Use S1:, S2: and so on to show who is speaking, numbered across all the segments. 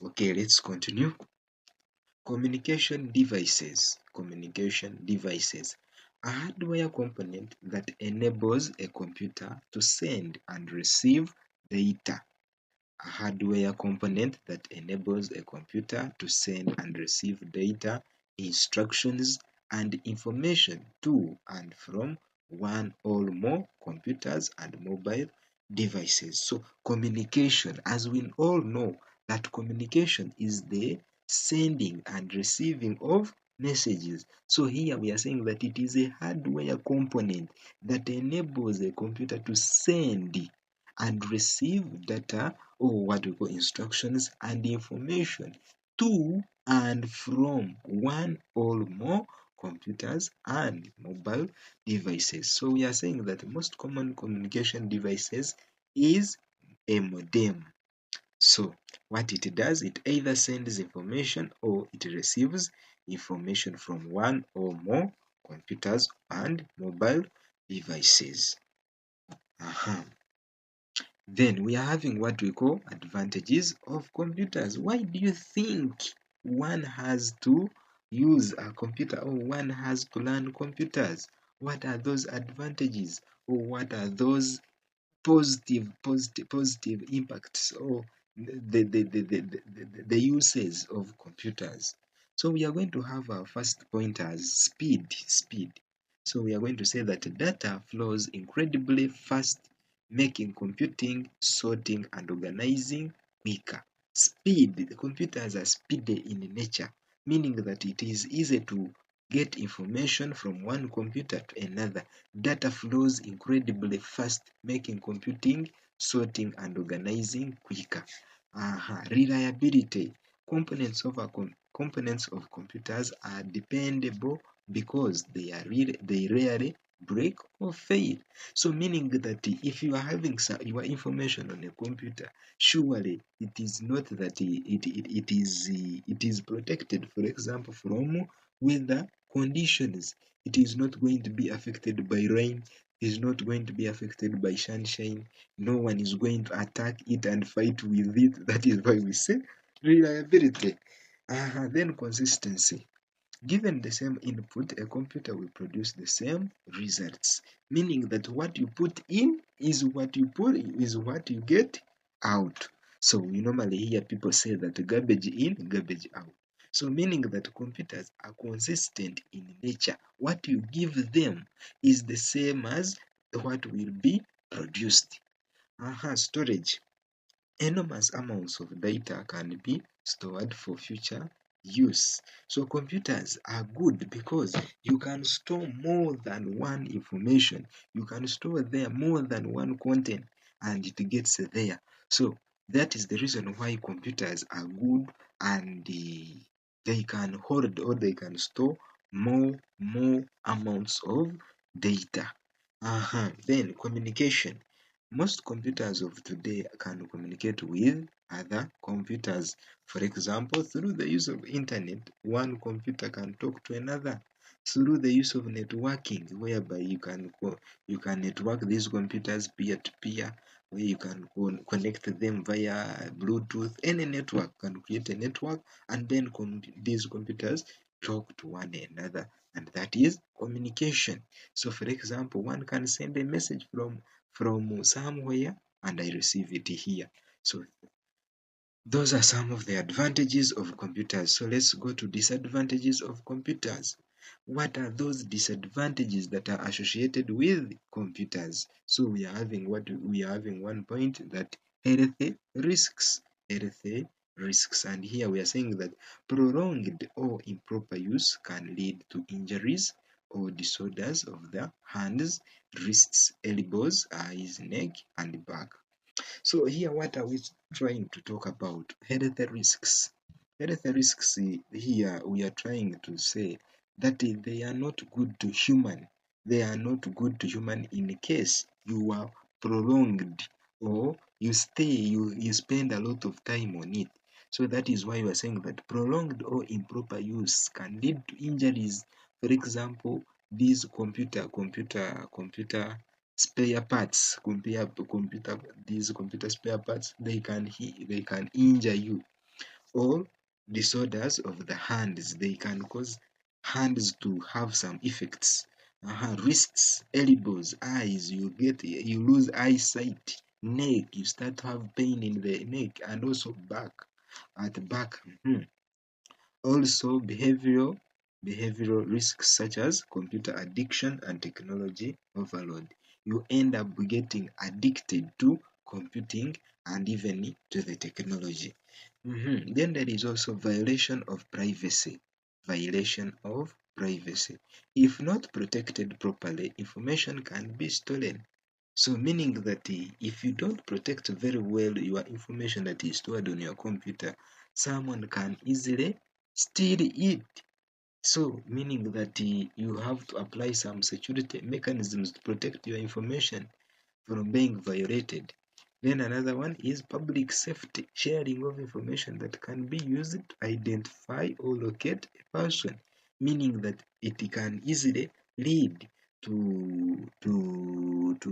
S1: Okay, let's continue. Communication devices. Communication devices. A hardware component that enables a computer to send and receive data. A hardware component that enables a computer to send and receive data, instructions, and information to and from one or more computers and mobile devices. So, communication, as we all know, that communication is the sending and receiving of messages. So, here we are saying that it is a hardware component that enables a computer to send and receive data, or what we call instructions and information, to and from one or more computers and mobile devices. So we are saying that the most common communication devices is a modem. So what it does, it either sends information or it receives information from one or more computers and mobile devices. Then we are having what we call advantages of computers. Why do you think one has to use a computer, or one has to learn computers? What are those advantages, or what are those positive impacts, or the uses of computers? So we are going to have our first point as speed. So we are going to say that data flows incredibly fast, making computing, sorting, and organizing quicker. Speed, the computers are speedy in nature, meaning that it is easy to get information from one computer to another. Data flows incredibly fast, making computing, sorting, and organizing quicker. Reliability. Components of computers are dependable because they rarely break or fail. So meaning that if you are having your information on a computer, surely it is not that it is protected, for example, from weather conditions. It is not going to be affected by rain, is not going to be affected by sunshine. No one is going to attack it and fight with it. That is why we say reliability. Then consistency. Given the same input, a computer will produce the same results, meaning that what you put in is what you get out. So we normally hear people say that garbage in, garbage out. So meaning that computers are consistent in nature. What you give them is the same as what will be produced. Storage. Enormous amounts of data can be stored for future use. So computers are good because you can store more than one information. You can store there more than one content, and it gets there. So that is the reason why computers are good, and they can hold, or they can store more amounts of data. Then communication. Most computers of today can communicate with other computers. For example, through the use of internet, one computer can talk to another. Through the use of networking, whereby you can network these computers peer to peer, where you can connect them via Bluetooth. Any network can create a network, and then these computers talk to one another, and that is communication. So, for example, one can send a message from somewhere, and I receive it here. So those are some of the advantages of computers. So let's go to disadvantages of computers. What are those disadvantages that are associated with computers? So we are having one point, that health risks. Health risks. And here we are saying that prolonged or improper use can lead to injuries or disorders of the hands, wrists, elbows, eyes, neck, and back. So here, what are we trying to talk about? Health risks. Health risks, here we are trying to say that they are not good to human. They are not good to human in case you are prolonged, or you spend a lot of time on it. So that is why we are saying that prolonged or improper use can lead to injuries. For example, these computer spare parts, these computer spare parts, they can injure you. or disorders of the hands. They can cause hands to have some effects. Wrists, elbows, eyes, you lose eyesight. Neck, you start to have pain in the neck, and also back. At the back, also behavioral risks such as computer addiction and technology overload. You end up getting addicted to computing and even to the technology. Then there is also violation of privacy. Violation of privacy. If not protected properly, information can be stolen. So meaning that if you don't protect very well your information that is stored on your computer, someone can easily steal it. So meaning that you have to apply some security mechanisms to protect your information from being violated. Then another one is public safety, sharing of information that can be used to identify or locate a person, meaning that it can easily lead to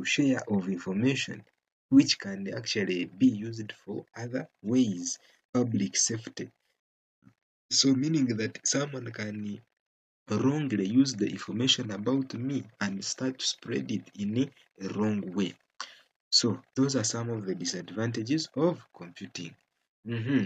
S1: share of information which can actually be used for other ways. Public safety. So meaning that someone can wrongly use the information about me and start to spread it in a wrong way. So those are some of the disadvantages of computing.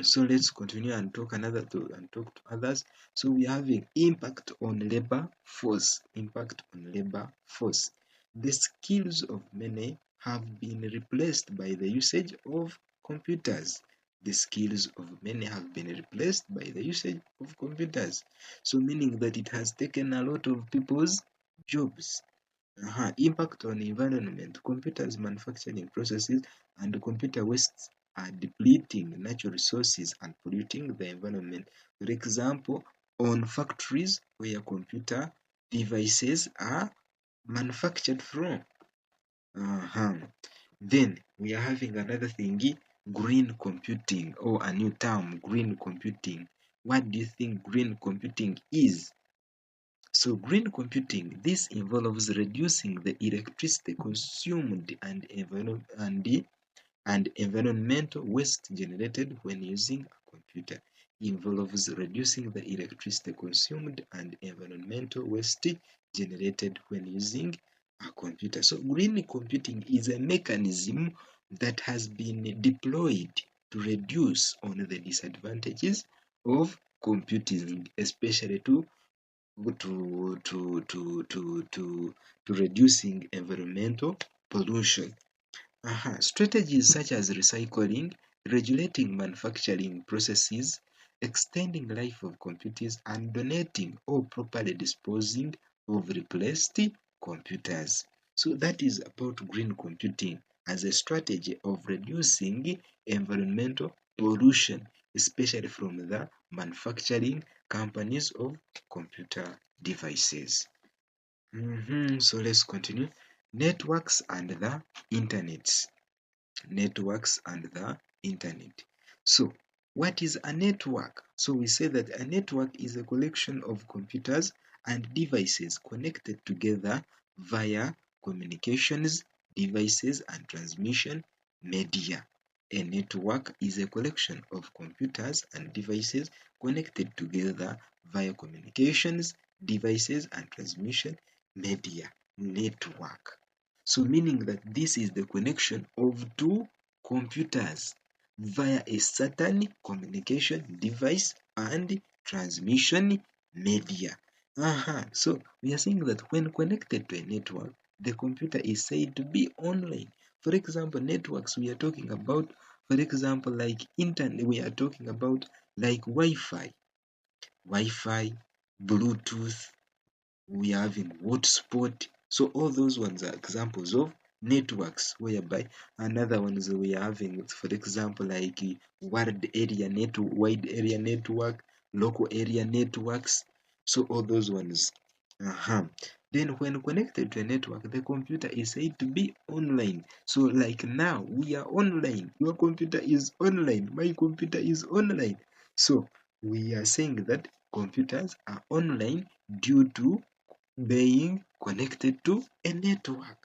S1: So let's continue and talk to others. So we are having impact on labor force. Impact on labor force. The skills of many have been replaced by the usage of computers. The skills of many have been replaced by the usage of computers. So meaning that it has taken a lot of people's jobs. Impact on environment. Computers manufacturing processes and computer wastes are depleting natural resources and polluting the environment. For example, on factories where computer devices are manufactured from. Then we are having another thingy, green computing, or a new term, green computing. What do you think green computing is? So green computing, this involves reducing the electricity consumed and environmental waste generated when using a computer. Involves reducing the electricity consumed and environmental waste generated when using a computer. So green computing is a mechanism that has been deployed to reduce on the disadvantages of computing, especially to reducing environmental pollution. Strategies such as recycling, regulating manufacturing processes, extending life of computers, and donating or properly disposing of replaced computers. So that is about green computing as a strategy of reducing environmental pollution, especially from the manufacturing companies of computer devices. So let's continue. Networks and the internet. Networks and the internet. So what is a network? So we say that a network is a collection of computers and devices connected together via communications devices and transmission media. A network is a collection of computers and devices connected together via communications devices and transmission media. Network. So meaning that this is the connection of two computers via a certain communication device and transmission media. So we are saying that when connected to a network, the computer is said to be online. For example, networks we are talking about, for example, like internet, we are talking about like Wi-Fi, Bluetooth, we are having hotspot. So all those ones are examples of networks, whereby another one is we are having, for example, like wide area network, local area networks. So all those ones. Then when connected to a network, the computer is said to be online. So like now we are online. Your computer is online. My computer is online. So we are saying that computers are online due to being connected to a network.